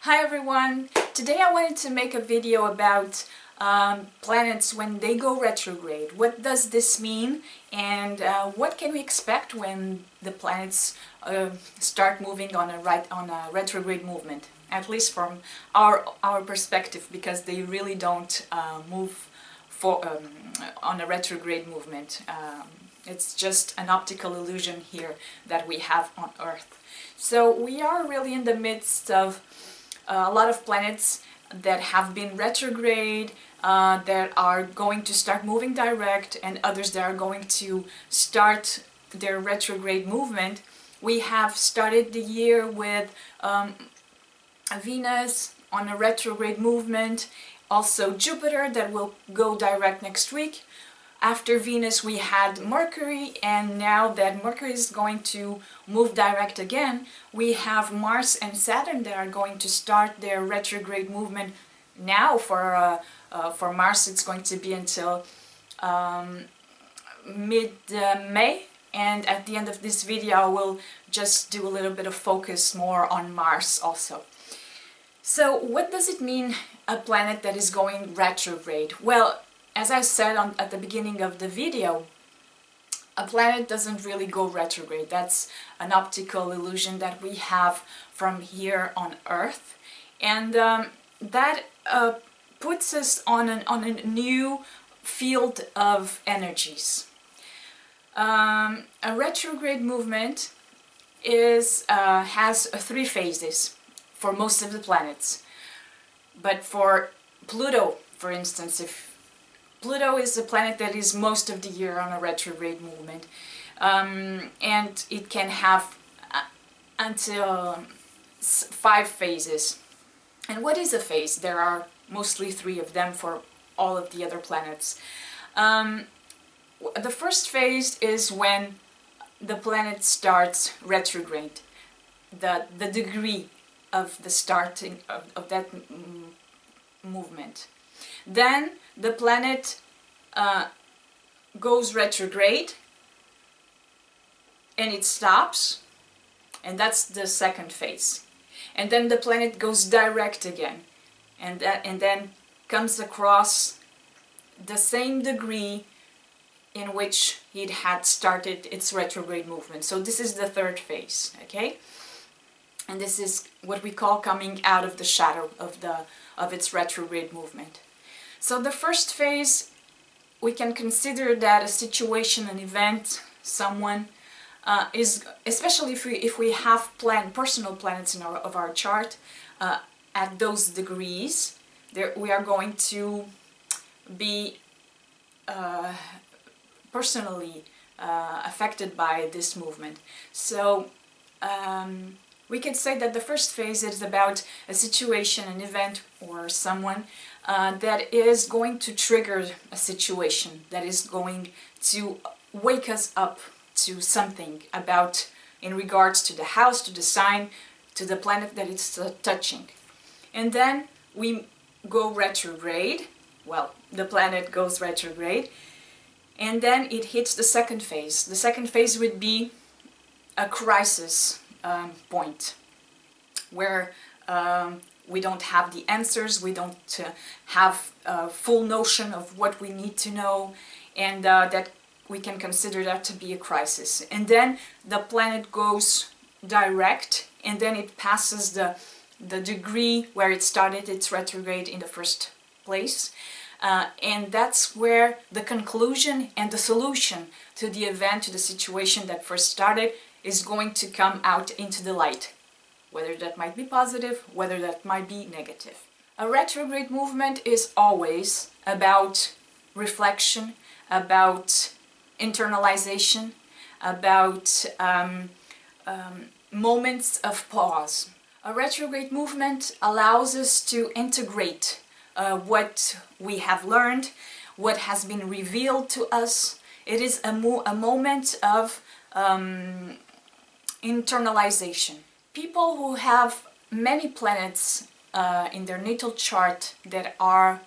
Hi everyone! Today I wanted to make a video about planets when they go retrograde. What does this mean, and what can we expect when the planets start moving on a retrograde movement? At least from our perspective, because they really don't move on a retrograde movement. It's just an optical illusion here that we have on Earth. So we are really in the midst of a lot of planets that have been retrograde, that are going to start moving direct, and others that are going to start their retrograde movement. We have started the year with Venus on a retrograde movement, also Jupiter that will go direct next week. After Venus we had Mercury, and now that Mercury is going to move direct again, we have Mars and Saturn that are going to start their retrograde movement now. For Mars it's going to be until mid-May, and at the end of this video I will just do a little bit of focus more on Mars also. So what does it mean, a planet that is going retrograde? Well, as I said at the beginning of the video, a planet doesn't really go retrograde. That's an optical illusion that we have from here on Earth, and that puts us on a new field of energies. A retrograde movement has three phases for most of the planets, but for Pluto, for instance, Pluto is a planet that is most of the year on a retrograde movement, and it can have until 5 phases. And what is a phase? There are mostly 3 of them for all of the other planets. The first phase is when the planet starts retrograde, the degree of the starting of that movement. Then the planet goes retrograde and it stops, and that's the second phase. And then the planet goes direct again, and then comes across the same degree in which it had started its retrograde movement. So this is the third phase, okay? And this is what we call coming out of the shadow of its retrograde movement. So the first phase, we can consider that a situation, an event, someone is, especially if we have personal planets in our chart at those degrees, we are going to be personally affected by this movement. So we could say that the first phase is about a situation, an event, or someone that is going to trigger a situation, that is going to wake us up to something about, in regards to the house, to the sign, to the planet that it's touching. And then we go retrograde. Well, the planet goes retrograde, and then it hits the second phase. The second phase would be a crisis point, where we don't have the answers, we don't have a full notion of what we need to know, and that we can consider that to be a crisis. And then the planet goes direct, and then it passes the degree where it started its retrograde in the first place, and that's where the conclusion and the solution to the event, to the situation that first started, is going to come out into the light. Whether that might be positive, whether that might be negative. A retrograde movement is always about reflection, about internalization, about moments of pause. A retrograde movement allows us to integrate what we have learned, what has been revealed to us. It is a moment of internalization. People who have many planets in their natal chart that are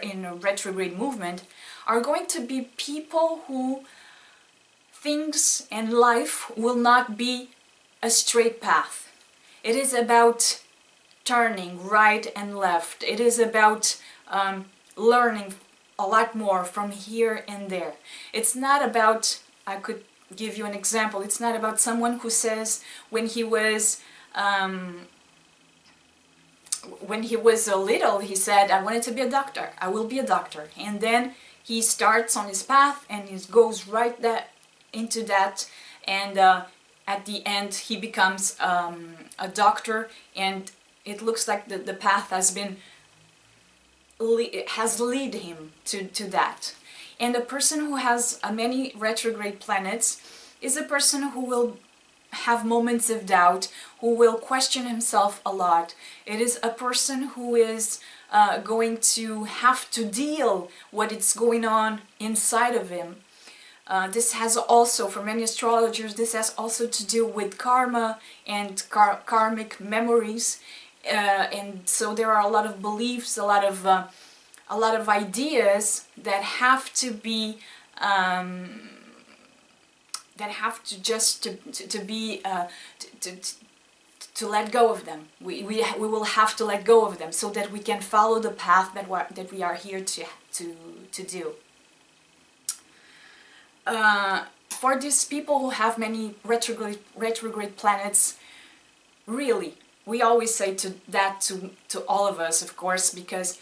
in a retrograde movement are going to be people who things and life will not be a straight path. It is about turning right and left. It is about learning a lot more from here and there. It's not about, I could give you an example, it's not about someone who says when he was little, he said, I wanted to be a doctor, I will be a doctor. And then he starts on his path and he goes right into that, and at the end he becomes a doctor, and it looks like the path has led him to that. And a person who has many retrograde planets is a person who will have moments of doubt, who will question himself a lot. It is a person who is going to have to deal what is going on inside of him. This has also, for many astrologers, this has also to do with karma and karmic memories. And so there are a lot of beliefs, a lot of ideas that have to be to let go of them. We will have to let go of them so that we can follow the path that we are here to do. For these people who have many retrograde planets, really, we always say to all of us, of course, because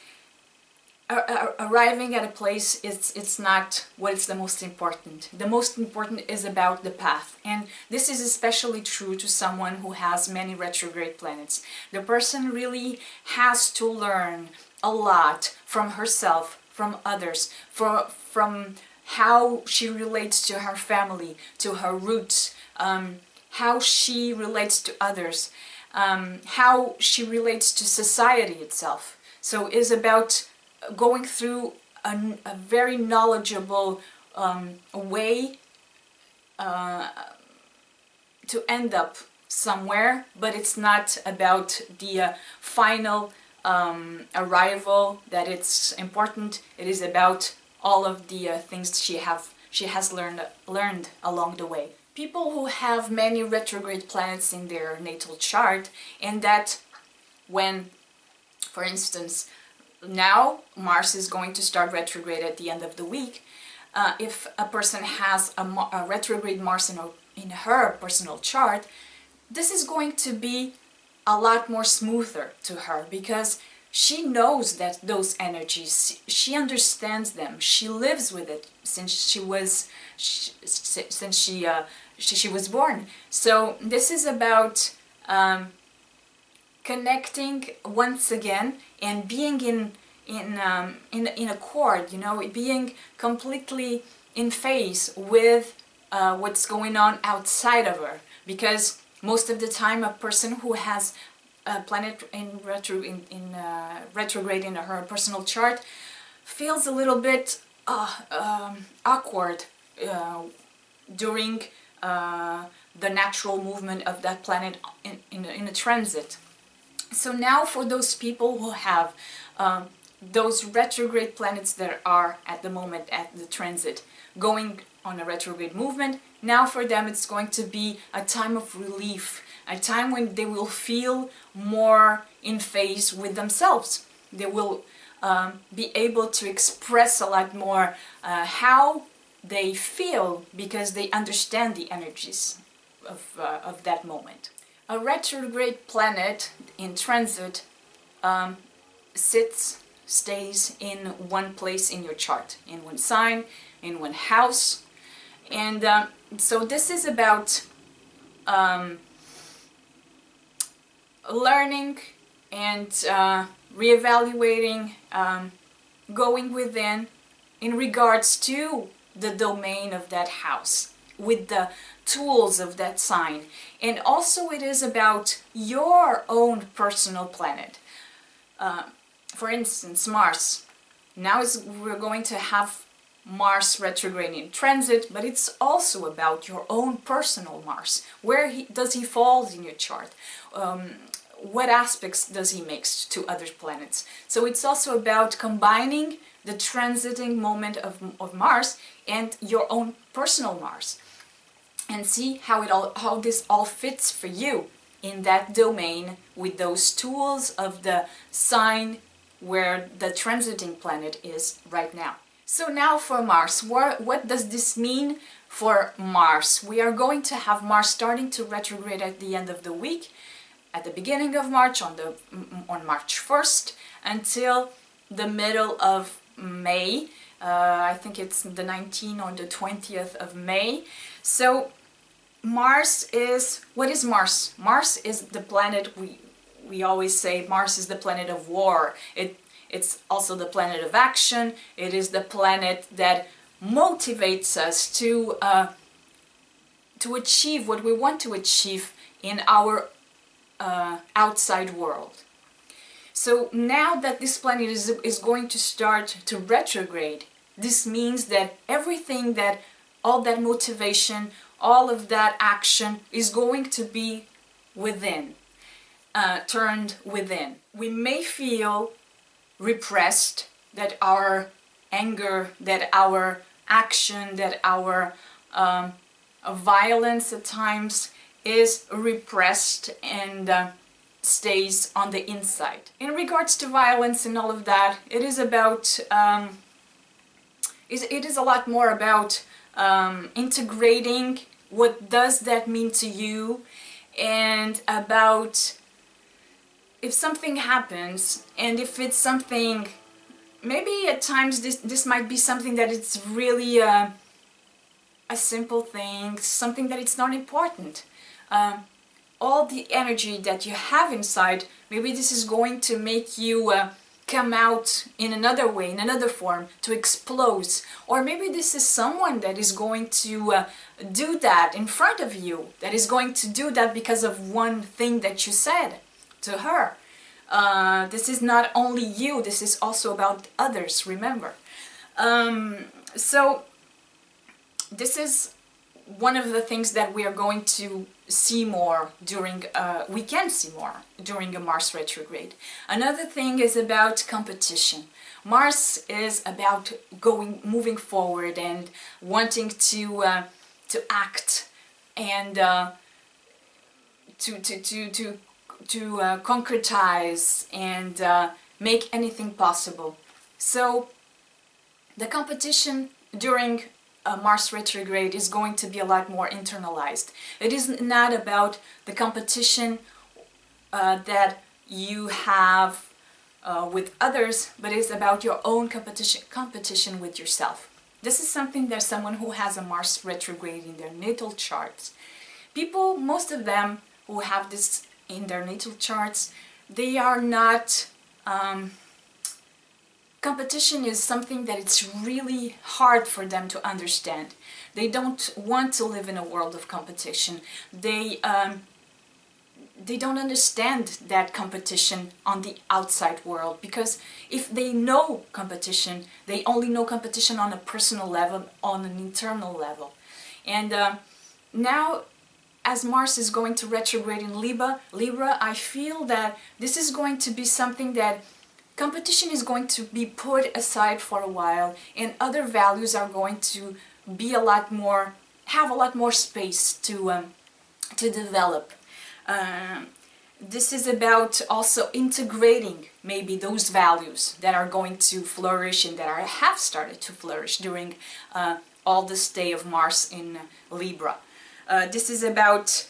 arriving at a place, it's not what is the most important. The most important is about the path, and this is especially true to someone who has many retrograde planets. The person really has to learn a lot from herself, from others, from how she relates to her family, to her roots, how she relates to others, how she relates to society itself. So it's about going through a very knowledgeable way to end up somewhere, but it's not about the final arrival that it's important. It is about all of the things she has learned along the way. People who have many retrograde planets in their natal chart, and that when, for instance, now Mars is going to start retrograde at the end of the week. If a person has a retrograde Mars in her personal chart, this is going to be a lot more smoother to her, because she knows that those energies, she understands them, she lives with it since she was born. So this is about connecting once again and being in accord, you know, being completely in phase with what's going on outside of her. Because most of the time, a person who has a planet in retrograde in her personal chart feels a little bit awkward during the natural movement of that planet in a transit. So now for those people who have those retrograde planets that are at the moment at the transit going on a retrograde movement, now for them it's going to be a time of relief, a time when they will feel more in phase with themselves. They will be able to express a lot more how they feel, because they understand the energies of that moment. A retrograde planet in transit stays in one place in your chart, in one sign, in one house. And so this is about learning and reevaluating, going within in regards to the domain of that house, with the tools of that sign. And also it is about your own personal planet. For instance, Mars. Now we're going to have Mars retrograde in transit, but it's also about your own personal Mars. Where does he fall in your chart? What aspects does he make to other planets? So it's also about combining the transiting moment of Mars and your own personal Mars, and see how this all fits for you. in that domain with those tools of the sign where the transiting planet is right now. So now for Mars, what does this mean for Mars? We are going to have Mars starting to retrograde at the end of the week, at the beginning of March, on March 1st, until the middle of May. I think it's the 19th or the 20th of May. So Mars is, what is Mars? Mars is the planet, we always say Mars is the planet of war. It's also the planet of action. It is the planet that motivates us to achieve what we want to achieve in our outside world. So now that this planet is going to start to retrograde, this means that everything that, all that motivation, all of that action is going to be within, turned within. We may feel repressed, that our anger, that our action, that our violence at times is repressed and stays on the inside. In regards to violence and all of that, it is about, it is a lot more about integrating what does that mean to you, and about if something happens, and if it's something, maybe at times this might be something that it's really a simple thing, something that it's not important. All the energy that you have inside, maybe this is going to make you come out in another way, in another form, to explode. Or maybe this is someone that is going to do that in front of you, that is going to do that because of one thing that you said to her. This is not only you, this is also about others, remember. So this is one of the things that we are going to see more during, we can see more during a Mars retrograde. Another thing is about competition. Mars is about moving forward and wanting to act and to concretize and make anything possible. So the competition during Mars retrograde is going to be a lot more internalized. It is not about the competition that you have with others, but it's about your own competition with yourself. This is something that someone who has a Mars retrograde in their natal charts, people, most of them who have this in their natal charts, they are not, competition is something that it's really hard for them to understand. They don't want to live in a world of competition. They don't understand that competition on the outside world, because if they know competition, they only know competition on a personal level, on an internal level. And now, as Mars is going to retrograde in Libra, I feel that this is going to be something that competition is going to be put aside for a while, and other values are going to be a lot more, have a lot more space to develop. This is about also integrating maybe those values that are going to flourish and that have started to flourish during all the stay of Mars in Libra. This is about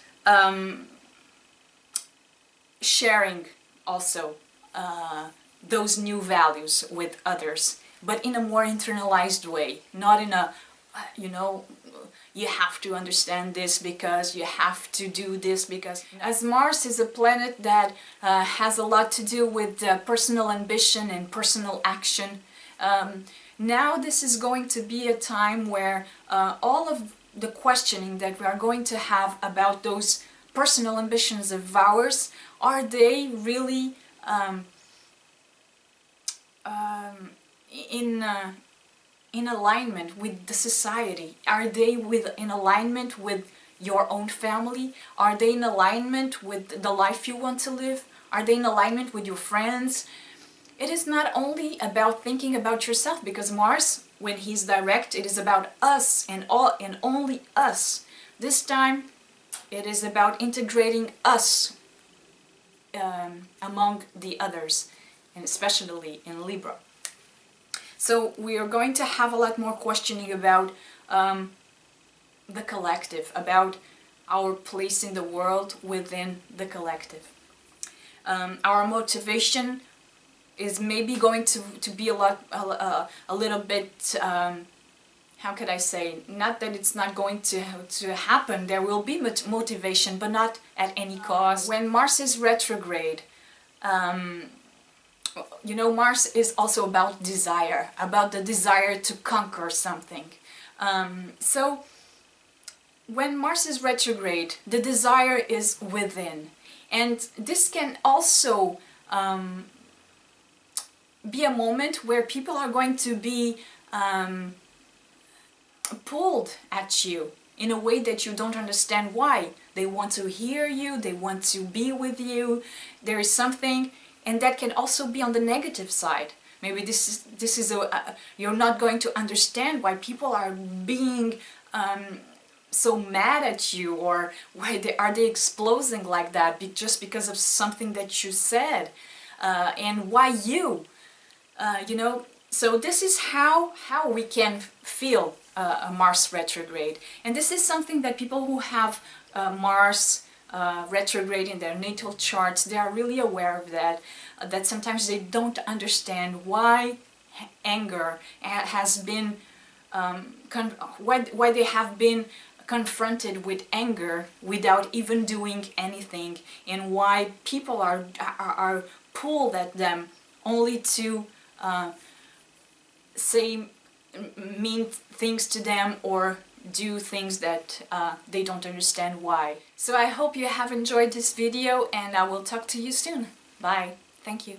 sharing also those new values with others, but in a more internalized way, not in a, you know, you have to understand this because you have to do this because... As Mars is a planet that has a lot to do with personal ambition and personal action, now this is going to be a time where all of the questioning that we are going to have about those personal ambitions of ours, are they really in alignment with the society? Are they in alignment with your own family? Are they in alignment with the life you want to live? Are they in alignment with your friends? It is not only about thinking about yourself, because Mars, when he's direct, it is about us and only us. This time it is about integrating us among the others, and especially in Libra. So we are going to have a lot more questioning about the collective, about our place in the world within the collective. Our motivation is maybe going to be a little bit, how could I say, not that it's not going to happen, there will be motivation, but not at any cost. When Mars is retrograde, you know, Mars is also about desire, about the desire to conquer something. So when Mars is retrograde, the desire is within. And this can also be a moment where people are going to be pulled at you in a way that you don't understand why. They want to hear you, they want to be with you, there is something, and that can also be on the negative side. Maybe this is you're not going to understand why people are being so mad at you, or why are they exploding like that just because of something that you said, and why you, you know. So this is how we can feel a Mars retrograde, and this is something that people who have Mars retrograde in their natal charts, they are really aware of that. That sometimes they don't understand why anger has been why they have been confronted with anger without even doing anything, and why people are pulled at them only to say mean things to them or do things that they don't understand why. So I hope you have enjoyed this video, and I will talk to you soon. Bye. Thank you.